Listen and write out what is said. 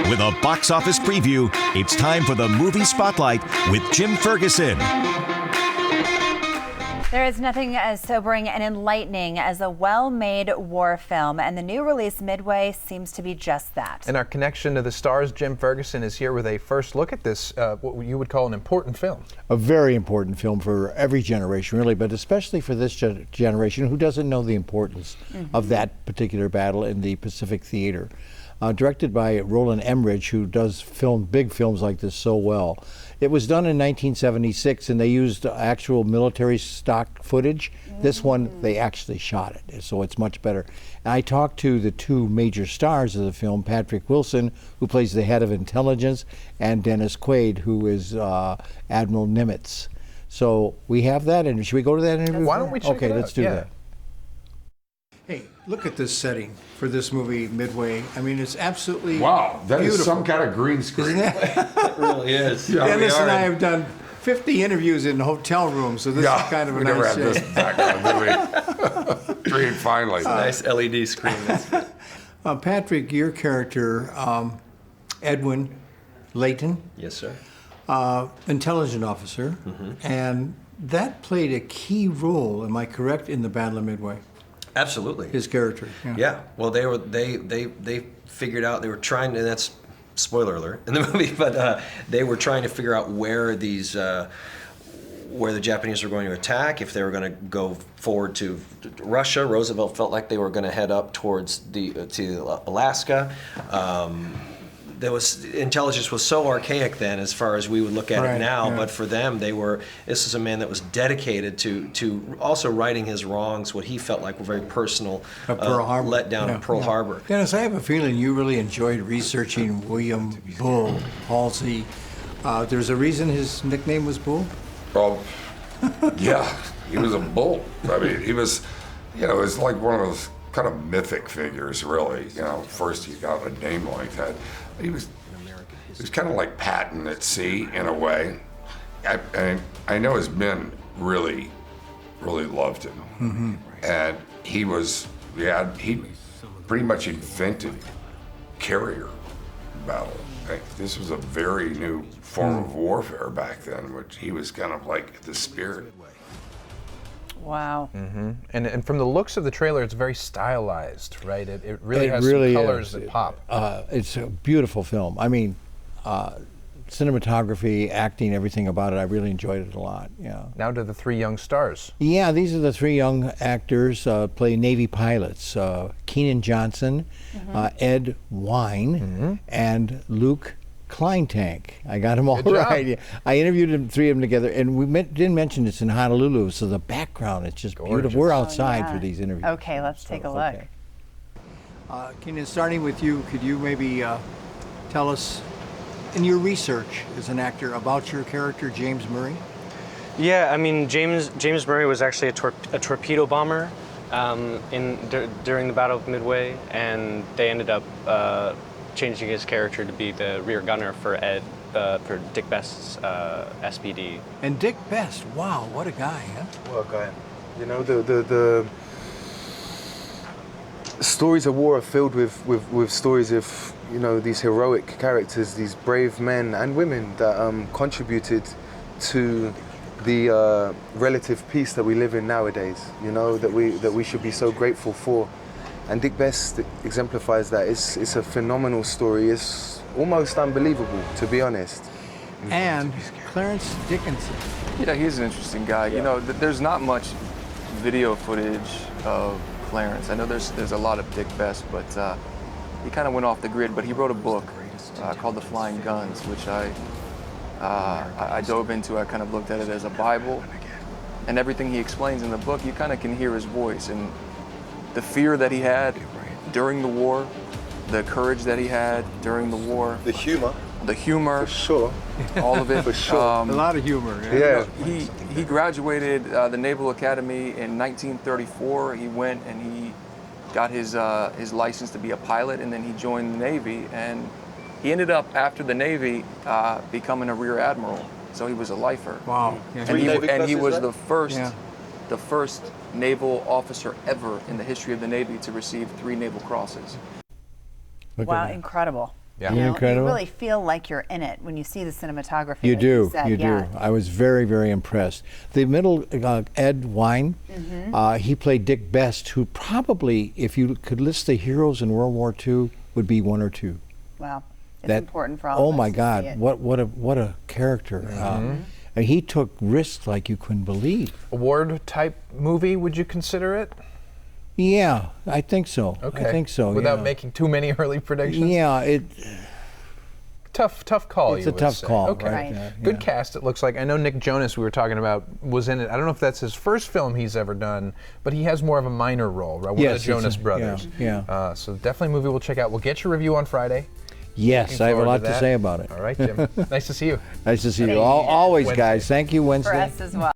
With a box office preview, it's time for the Movie Spotlight with Jim Ferguson. There is nothing as sobering and enlightening as a well-made war film, and the new release Midway seems to be just that. And our connection to the stars, Jim Ferguson, is here with a first look at this, what you would call an important film. A very important film for every generation, really, but especially for this generation who doesn't know the importance of that particular battle in the Pacific Theater. Directed by Roland Emmerich, who does big films like this so well. It was done in 1976, and they used actual military stock footage. This one, they actually shot it, so it's much better. And I talked to the two major stars of the film, Patrick Wilson, who plays the head of intelligence, and Dennis Quaid, who is Admiral Nimitz. So we have that, and should we go to that interview? Why don't we check it out? Okay, let's do that. Hey, look at this setting for this movie, Midway. I mean, it's absolutely wow, that beautiful. is some kind of green screen. Isn't it? It really is. Yeah, Dennis and I have done 50 interviews in hotel rooms, so this is kind of a we nice never had this background, did we? Green finally. Nice LED screen. Patrick, your character, Edwin Layton. Yes, sir. Intelligence officer, and that played a key role, am I correct, in the Battle of Midway? Absolutely. His character. Yeah. Well, they figured out, they were trying to, and that's spoiler alert in the movie, but they were trying to figure out where these where the Japanese were going to attack, if they were going to go forward to Russia. Roosevelt felt like they were going to head up towards to Alaska. Intelligence was so archaic then, as far as we would look at it now. But for them, this is a man that was dedicated to also righting his wrongs, what he felt like were very personal letdown of Pearl Harbor. Dennis, I have a feeling you really enjoyed researching William Bull Halsey. There's a reason his nickname was Bull? Well, yeah, he was a bull. I mean, he was, it was like one of those kind of mythic figures, really. First he got a name like that. He was kind of like Patton at sea in a way. I know his men really, really loved him. And he pretty much invented carrier battle. This was a very new form of warfare back then, which he was kind of like the spirit. Wow. And from the looks of the trailer, it's very stylized, right? It really has some colors that pop. It's a beautiful film. I mean, cinematography, acting, everything about it, I really enjoyed it a lot. Yeah. Now to the three young stars. Yeah, these are the three young actors, play Navy pilots. Keenan Johnson, Ed Wine, and Luke Kleintank. I got them all right. I interviewed three of them together, and we didn't mention it's in Honolulu, so the background is just beautiful. We're outside for these interviews. Okay, let's take a look. Keenan, starting with you, could you maybe tell us, in your research as an actor, about your character, James Murray? Yeah, I mean, James Murray was actually a torpedo bomber during the Battle of Midway, and they ended up changing his character to be the rear gunner for for Dick Best's SPD. And Dick Best, wow, what a guy, huh? Well, go ahead. The stories of war are filled with stories of these heroic characters, these brave men and women that contributed to the relative peace that we live in nowadays. That we should be so grateful for. And Dick Best exemplifies that. It's a phenomenal story. It's almost unbelievable, to be honest. And Clarence Dickinson. Yeah, he's an interesting guy. There's not much video footage of Clarence. I know there's a lot of Dick Best, but he kind of went off the grid. But he wrote a book called The Flying Guns, which I dove into. I kind of looked at it as a Bible. And everything he explains in the book, you kind of can hear his voice. And the fear that he had during the war, the courage that he had during the war. The humor. For sure. All of it. For sure. A lot of humor. Yeah. He graduated the Naval Academy in 1934. He went and he got his license to be a pilot, and then he joined the Navy. And he ended up, after the Navy, becoming a rear admiral. So he was a lifer. Wow. And he was the first naval officer ever in the history of the Navy to receive 3 Naval Crosses. Wow, incredible. Yeah. You know, Incredible. you really feel like you're in it when you see the cinematography. You like do, said. you Yeah. do. I was very, very impressed. The middle, Ed Wine, he played Dick Best, who probably, if you could list the heroes in World War II, would be one or two. Wow. It's important for all of Oh us my to God, see it. what a character. And he took risks like you couldn't believe. Award type movie, would you consider it? Yeah, I think so. Okay. I think so. Without yeah. making too many early predictions? Yeah, Tough call. It's you a would tough say. call, Okay. right. Yeah, Good yeah. cast. It looks like. I know Nick Jonas, we were talking about, was in it. I don't know if that's his first film he's ever done, but he has more of a minor role, right? One Yes, of the Jonas it's brothers. yeah. So definitely a movie we'll check out. We'll get your review on Friday. Yes, Looking I have a forward lot to that. say about it. All right, Jim. Nice to see you. Nice to see you. Thank you. Always, Wednesday. guys. Thank you, Wednesday. For us as well.